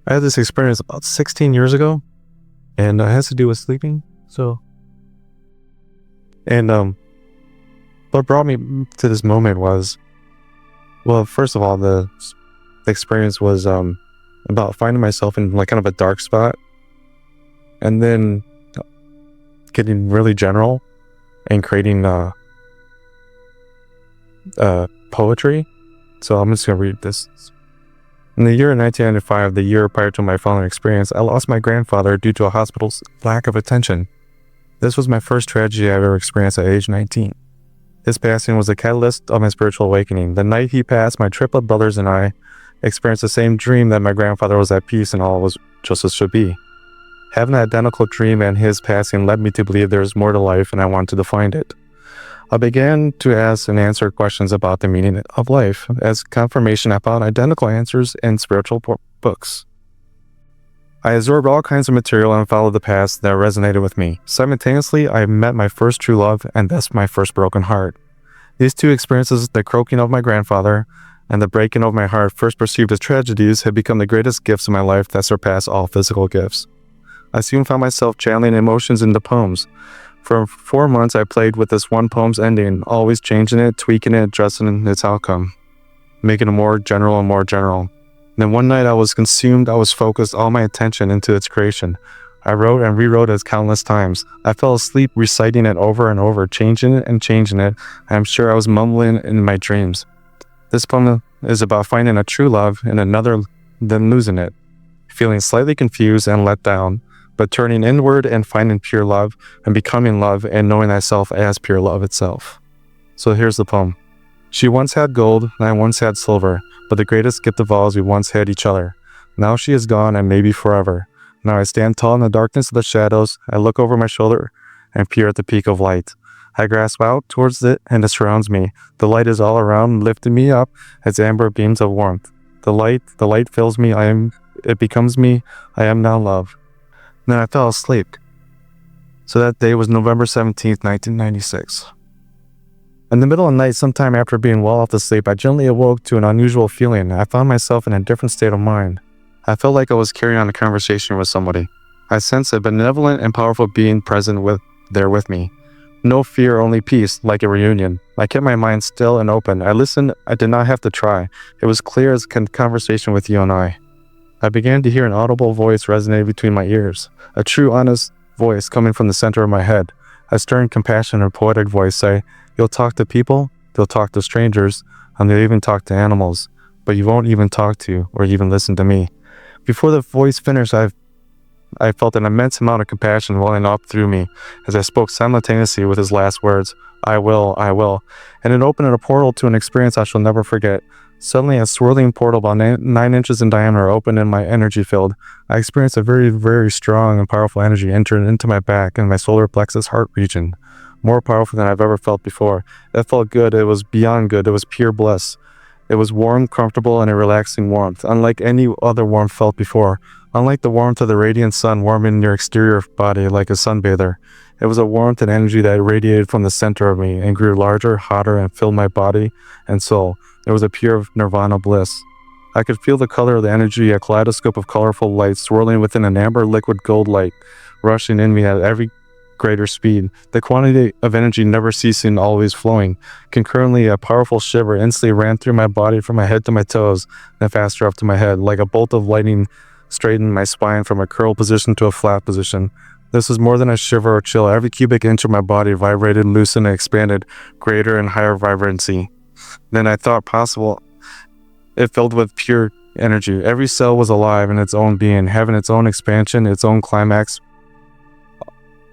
I had this experience about 16 years ago, and it has to do with sleeping. So, and what brought me to this moment was, well, first of all, the experience was about finding myself in like kind of a dark spot, and then getting really general and creating poetry. So I'm just gonna read this. In the year 1995, the year prior to my following experience, I lost my grandfather due to a hospital's lack of attention. This was my first tragedy I've ever experienced at age 19. His passing was the catalyst of my spiritual awakening. The night he passed, my triplet brothers and I experienced the same dream, that my grandfather was at peace and all was just as should be. Having an identical dream and his passing led me to believe there is more to life, and I wanted to find it. I began to ask and answer questions about the meaning of life. As confirmation, I found identical answers in spiritual books. I absorbed all kinds of material and followed the paths that resonated with me. Simultaneously, I met my first true love, and thus my first broken heart. These two experiences, the croaking of my grandfather and the breaking of my heart, first perceived as tragedies, have become the greatest gifts of my life that surpass all physical gifts. I soon found myself channeling emotions into poems. For 4 months, I played with this one poem's ending, always changing it, tweaking it, adjusting its outcome, making it more general and more general. Then one night I was consumed, I was focused all my attention into its creation. I wrote and rewrote it countless times. I fell asleep reciting it over and over, changing it and changing it. I am sure I was mumbling in my dreams. This poem is about finding a true love in another, then losing it, feeling slightly confused and let down, but turning inward and finding pure love and becoming love and knowing thyself as pure love itself. So here's the poem. She once had gold, and I once had silver, but the greatest gift of all is we once had each other. Now she is gone and maybe forever. Now I stand tall in the darkness of the shadows. I look over my shoulder and peer at the peak of light. I grasp out towards it and it surrounds me. The light is all around, lifting me up as amber beams of warmth. The light fills me. It becomes me. I am now love. Then I fell asleep. So that day was November 17th, 1996. In the middle of the night, sometime after being well off to sleep, I gently awoke to an unusual feeling. I found myself in a different state of mind. I felt like I was carrying on a conversation with somebody. I sensed a benevolent and powerful being present there with me. No fear, only peace, like a reunion. I kept my mind still and open. I listened. I did not have to try. It was clear as a conversation with you and I. I began to hear an audible voice resonate between my ears. A true, honest voice coming from the center of my head. A stern, compassionate, poetic voice say, "You'll talk to people, you'll talk to strangers, and you'll even talk to animals, but you won't even talk to or even listen to me." Before the voice finished, I felt an immense amount of compassion welling up through me as I spoke simultaneously with his last words, I will, and it opened a portal to an experience I shall never forget. Suddenly, a swirling portal about 9 inches in diameter opened in my energy field. I experienced a very, very strong and powerful energy entering into my back and my solar plexus heart region. More powerful than I've ever felt before. It felt good. It was beyond good. It was pure bliss. It was warm, comfortable, and a relaxing warmth, unlike any other warmth felt before. Unlike the warmth of the radiant sun warming your exterior body like a sunbather. It was a warmth and energy that radiated from the center of me and grew larger, hotter, and filled my body and soul. It was a pure nirvana bliss. I could feel the color of the energy, a kaleidoscope of colorful light swirling within an amber liquid gold light, rushing in me at every greater speed. The quantity of energy never ceasing, always flowing. Concurrently, a powerful shiver instantly ran through my body from my head to my toes, then faster up to my head, like a bolt of lightning straightened my spine from a curled position to a flat position. This was more than a shiver or chill. Every cubic inch of my body vibrated, loosened, and expanded, greater and higher vibrancy than I thought possible. It filled with pure energy. Every cell was alive in its own being, having its own expansion, its own climax,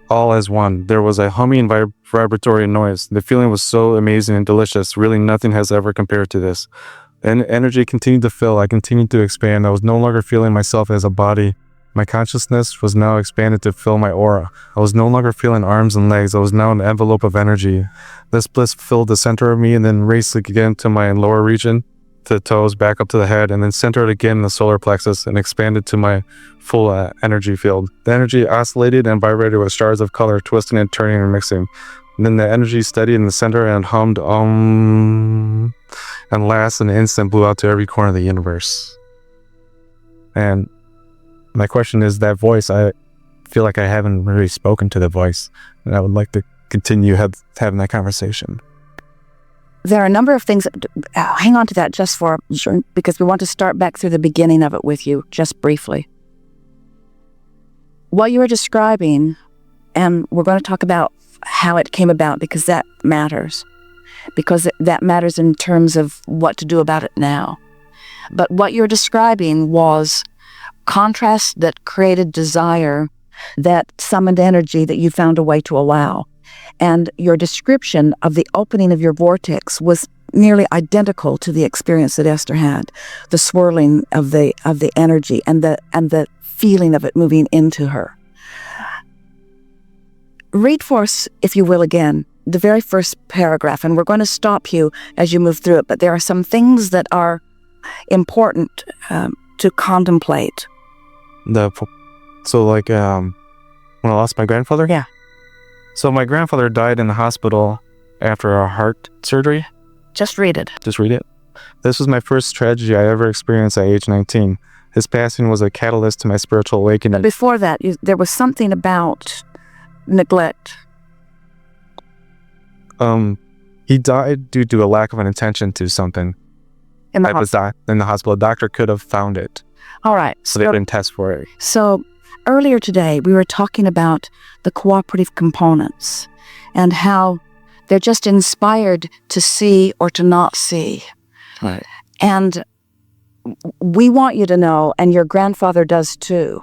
all as one. There was a humming vibratory noise. The feeling was so amazing and delicious. Really nothing has ever compared to this. And energy continued to fill. I continued to expand. I was no longer feeling myself as a body. My consciousness was now expanded to fill my aura. I was no longer feeling arms and legs. I was now an envelope of energy. This bliss filled the center of me and then raced again to my lower region, to the toes, back up to the head, and then centered again in the solar plexus and expanded to my full energy field. The energy oscillated and vibrated with stars of color, twisting and turning and mixing. And then the energy steadied in the center and hummed and last in an instant blew out to every corner of the universe. And My question is that voice. I feel like I haven't really spoken to the voice, and I would like to continue having that conversation. There are a number of things. Hang on to that just for sure, because we want to start back through the beginning of it with you, just briefly. What you were describing, and we're going to talk about how it came about, because that matters. Because that matters in terms of what to do about it now. But what you're describing was contrast that created desire, that summoned energy that you found a way to allow. And your description of the opening of your vortex was nearly identical to the experience that Esther had, the swirling of the energy and the feeling of it moving into her. Read for us, if you will, again, the very first paragraph, and we're going to stop you as you move through it, but there are some things that are important to contemplate. So like when I lost my grandfather? Yeah. So my grandfather died in the hospital after a heart surgery. Just read it. Just read it. This was my first tragedy I ever experienced at age 19. His passing was a catalyst to my spiritual awakening. But before that, there was something about neglect. He died due to a lack of an attention to something. In the hospital. A doctor could have found it. All right. So they didn't test for it. So earlier today, we were talking about the cooperative components and how they're just inspired to see or to not see. Right. And we want you to know, and your grandfather does too,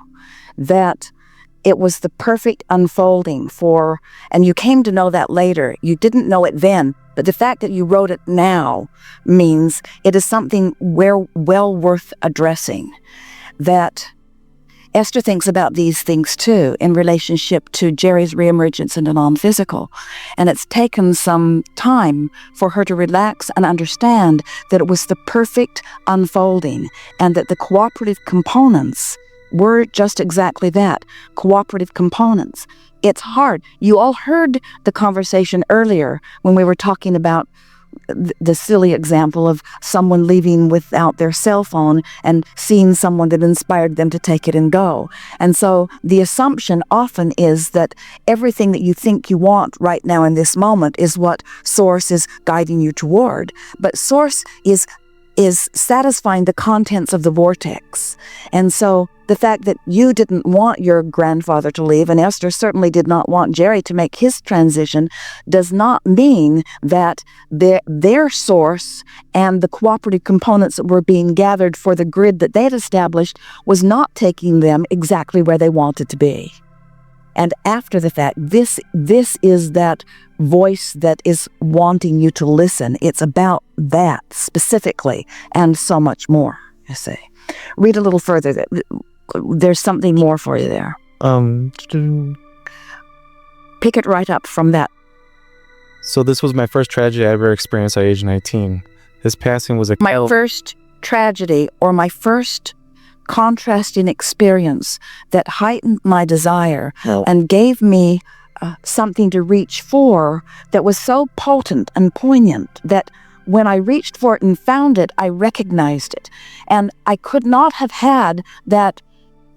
that it was the perfect unfolding for, and you came to know that later. You didn't know it then, but the fact that you wrote it now means it is something well worth addressing. That Esther thinks about these things too in relationship to Jerry's reemergence in the non-physical. And it's taken some time for her to relax and understand that it was the perfect unfolding and that the cooperative components were just exactly that, cooperative components. It's hard. You all heard the conversation earlier when we were talking about the silly example of someone leaving without their cell phone and seeing someone that inspired them to take it and go. And so the assumption often is that everything that you think you want right now in this moment is what Source is guiding you toward. But Source is satisfying the contents of the vortex. And so the fact that you didn't want your grandfather to leave, and Esther certainly did not want Jerry to make his transition, does not mean that their source and the cooperative components that were being gathered for the grid that they'd established was not taking them exactly where they wanted to be. And after the fact, this is that voice that is wanting you to listen. It's about that specifically and so much more, you see. Read a little further. There's something more for you there. Pick it right up from that. So this was my first tragedy I ever experienced at age 19. His passing was my first tragedy, or my first contrasting experience that heightened my desire and gave me something to reach for that was so potent and poignant that when I reached for it and found it, I recognized it. And I could not have had that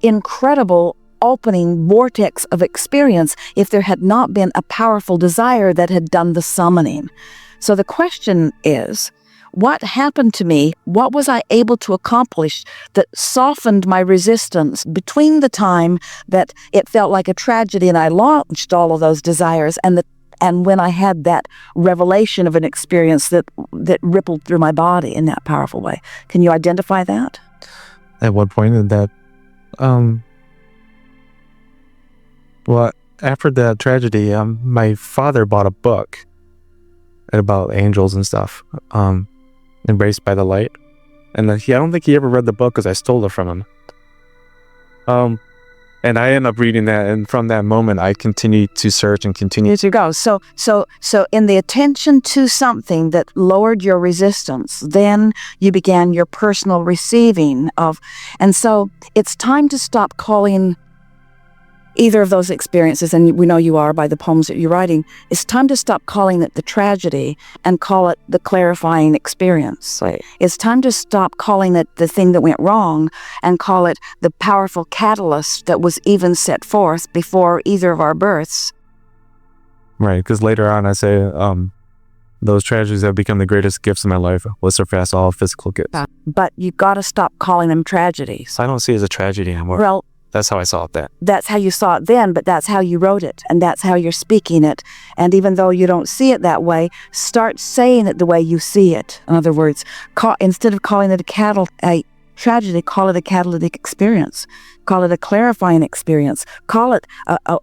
incredible opening vortex of experience if there had not been a powerful desire that had done the summoning. So the question is, what happened to me? What was I able to accomplish that softened my resistance between the time that it felt like a tragedy and I launched all of those desires and when I had that revelation of an experience that rippled through my body in that powerful way? Can you identify that? At what point in that? Well, after that tragedy, my father bought a book about angels and stuff. Embraced by the Light, and I don't think he ever read the book because I stole it from him. And I ended up reading that, and from that moment, I continued to search and continue to go. So in the attention to something that lowered your resistance, then you began your personal receiving of, and so it's time to stop calling either of those experiences, and we know you are by the poems that you're writing, it's time to stop calling it the tragedy and call it the clarifying experience. Right. It's time to stop calling it the thing that went wrong and call it the powerful catalyst that was even set forth before either of our births. Right, because later on I say, those tragedies have become the greatest gifts in my life, will surpass all physical gifts. But you've got to stop calling them tragedies. So I don't see it as a tragedy anymore. Well, That's how I saw it then. that's how you saw it then, but that's how you wrote it, and that's how you're speaking it. And even though you don't see it that way, start saying it the way you see it. In other words, instead of calling it a tragedy, call it a catalytic experience. Call it a clarifying experience. Call it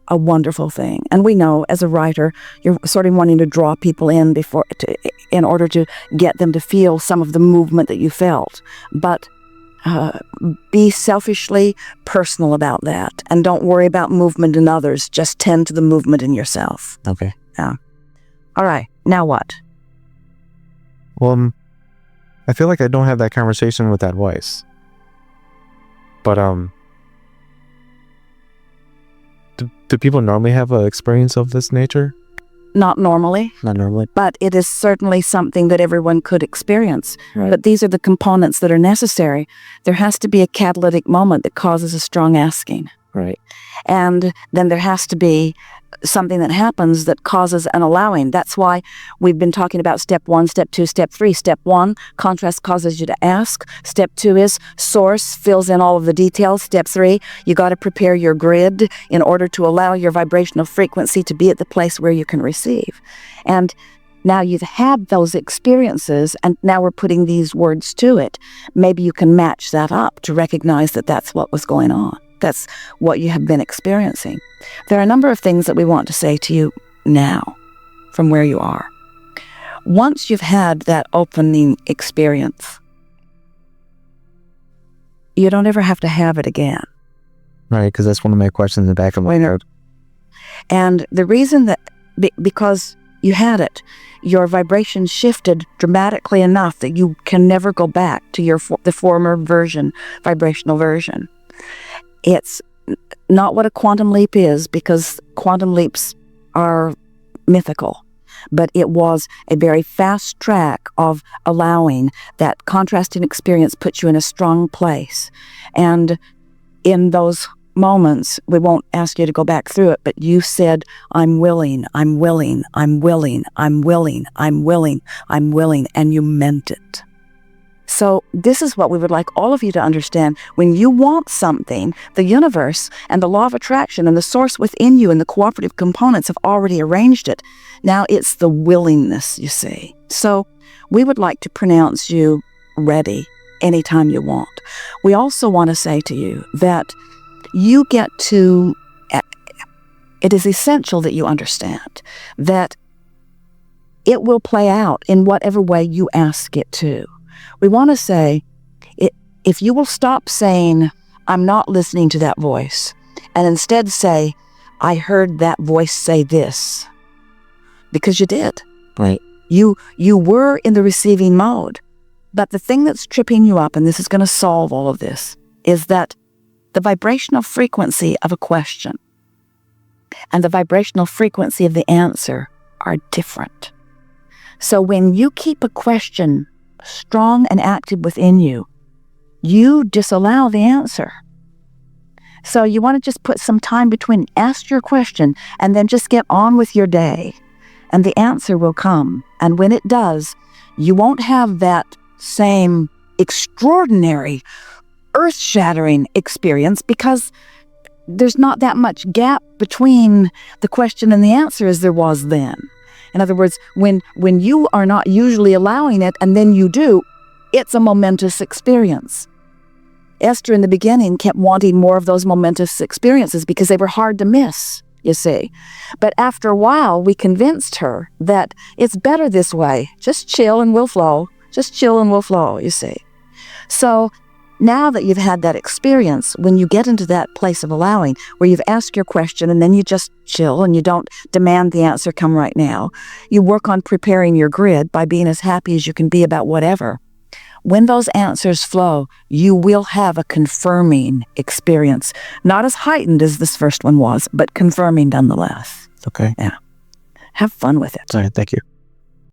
a wonderful thing. And we know, as a writer, you're sort of wanting to draw people in in order to get them to feel some of the movement that you felt. But be selfishly personal about that, and don't worry about movement in others. Just tend to the movement in yourself. Okay. Yeah. All right. Now what? Well, I feel like I don't have that conversation with that voice. But do people normally have an experience of this nature? Not normally, Not normally. but it is certainly something that everyone could experience. Right. But these are the components that are necessary. There has to be a catalytic moment that causes a strong asking. Right. And then there has to be something that happens that causes an allowing. That's why we've been talking about step 1, step 2, step 3. Step 1, contrast causes you to ask. Step 2 is source fills in all of the details. Step 3, you got to prepare your grid in order to allow your vibrational frequency to be at the place where you can receive. And now you've had those experiences, and now we're putting these words to it. Maybe you can match that up to recognize that that's what was going on. That's what you have been experiencing. There are a number of things that we want to say to you now from where you are. Once you've had that opening experience, you don't ever have to have it again. Right, because that's one of my questions in the back of my head. And the reason that, because you had it, your vibration shifted dramatically enough that you can never go back to the former version, vibrational version. It's not what a quantum leap is, because quantum leaps are mythical, but it was a very fast track of allowing that contrasting experience puts you in a strong place. And in those moments, we won't ask you to go back through it, but you said, I'm willing, I'm willing, I'm willing, I'm willing, I'm willing, I'm willing, and you meant it. So this is what we would like all of you to understand. When you want something, the universe and the law of attraction and the source within you and the cooperative components have already arranged it. Now it's the willingness, you see. So we would like to pronounce you ready anytime you want. We also want to say to you that you get to, it is essential that you understand that it will play out in whatever way you ask it to. We want to say, if you will stop saying, I'm not listening to that voice, and instead say, I heard that voice say this, because you did. Right. You were in the receiving mode. But the thing that's tripping you up, and this is going to solve all of this, is that the vibrational frequency of a question and the vibrational frequency of the answer are different. So when you keep a question strong and active within you, you disallow the answer. So you want to just put some time between, ask your question, and then just get on with your day, and the answer will come. And when it does, you won't have that same extraordinary, earth-shattering experience, because there's not that much gap between the question and the answer as there was then. In other words, when you are not usually allowing it and then you do, it's a momentous experience. Esther in the beginning kept wanting more of those momentous experiences because they were hard to miss, you see. But after a while, we convinced her that it's better this way. Just chill and we'll flow. Just chill and we'll flow, you see. So now that you've had that experience, when you get into that place of allowing, where you've asked your question and then you just chill and you don't demand the answer come right now, you work on preparing your grid by being as happy as you can be about whatever. when those answers flow, you will have a confirming experience. Not as heightened as this first one was, but confirming nonetheless. Okay. Have fun with it. Sorry. Thank you.